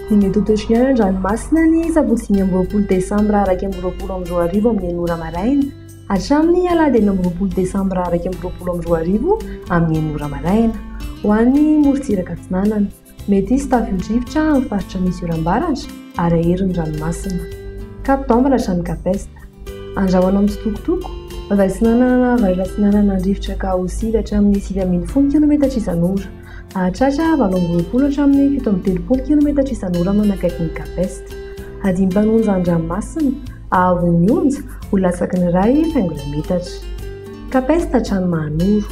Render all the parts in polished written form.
Ny mety ho tosiana an-dranomasina ny sabotsy 5 Desambra 2020 amin'ny enora maraina hatramin'ny alahady 9 Desambra 2020 amin'ny enora maraina. Ho an'ny morontsiraka atsinanana mety hisy tafio-drivotra amin'ny faritra misy oram-baratra ary aherin'ny ranomasina. Kapitambatra ny kapesta andrahoana amin'ny tsitokotoko vavatsinanana varatsinanana an-drivotra ka ho 9 hatramin'ny 910 km isan'ora. Hahatratra 8 hatramin'ny 730 km isan'ora manakaiky ny kapesta. Adiny mpanonja an-dranomasina ahavon'ny onja ho latsaky ny ray faingo metatra. Kapesta trano mahanoro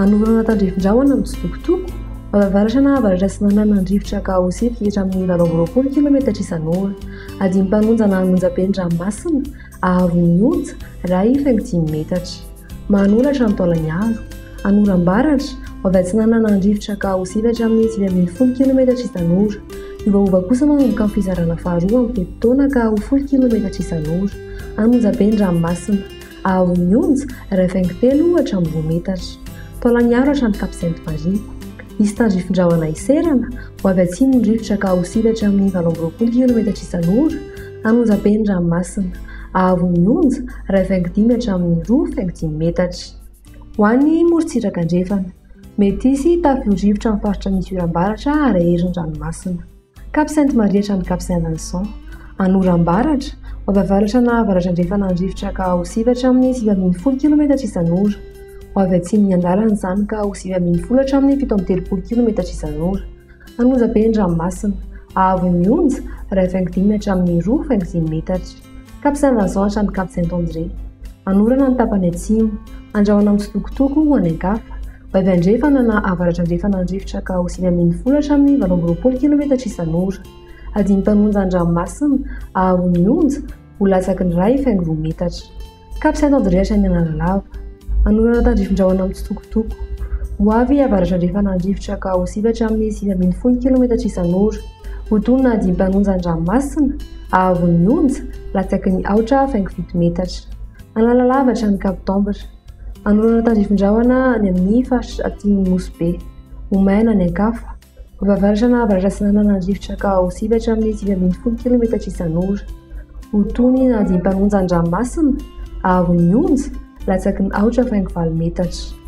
anorana tandrifin-drahona amin'ny tsitokotoko vavaratra varatsinanana an-drivotra ka ho 9 hatramin'ny 20 km isan'ora. Adiny mpanonja na hanonja-be ny ranomasina ahavon'ny onja ray faingo 10 metatra. Mahanoratra ny taolagny anoram-baratra vavatsinanana an-drivotra ka ho 9 hatramin'ny 910 km isan'ora. Iovaova kosa manomboka amin'ny fizarana faharoa amin'ny 8 taona ka ho 10 km isan'ora. Hanonja-be ny ranomasina ahavon'ny onja ray faingo 3 hatramin'ny 20 metatra. Taolagny hatrany Cap Sainte-Marie. Misy tandrifin-drahona iserana vavatsiny ny rivotra ka ho 9 hatramin'ny 20 km isan'ora. Hanonja-be ny ranomasina ahavon'ny onja ray faingo 5 hatramin'ny 2 faingo 10 metatra. Ho an'ny morontsiraka andrefana mety hisy tafio-drivotra amin'ny faritra misy oram-baratra ary aherin'ny ranomasina. Cap Sainte-Marie hatrany Cap Saint-Vincent anoram-baratra vavaratra varatra andrefana an-drivotra ka ho 9 hatramin'ny 910 km isan'ora. Ho avy atsin'ny andarana izany ka ho 910 hatramin'ny 730 km isan'ora. Hanonja-be ny ranomasina ahavon'ny onja ray faingo 5 hatramin'ny 2 faingo 10 metatra. Cap Saint-Vincent hatrany Cap Saint-André anorana ny tapany atsimo andrahoana amin'ny tsitokotoko ho any ankafa. Vavy andrefana na avaratra andrefana an-drivotra ka ho 910 hatramin'ny 20 km isan'ora. Adiny mpanonja an-dranomasina ahavon'ny onja ho latsaky ny ray faingo 2 metatra. Cap Saint-André hatrany Analalava anorana tandrifin-drahona amin'ny tsitokotoko. Ho avy avaratra andrefana an-drivotra ka ho 9 hatramin'ny 910 km isan'ora. Ho tonona adiny mpanonja an-dranomasina ahavon'ny onja latsaky ny 4 faingo 7 metatra. Analalava hatrany Kapitambatra anorana tandrifin-drahona any amin'ny faritra atsimon'ny Mosbe. Ho maina ny ankafa vavaratra varatsinanana an-drivotra ka ho 9 hatramin'ny 910 km isan'ora. Ho tony adiny mpanonja an-dranomasina ahavon'ny onja latsaky ny 4 faingo 7 metatra.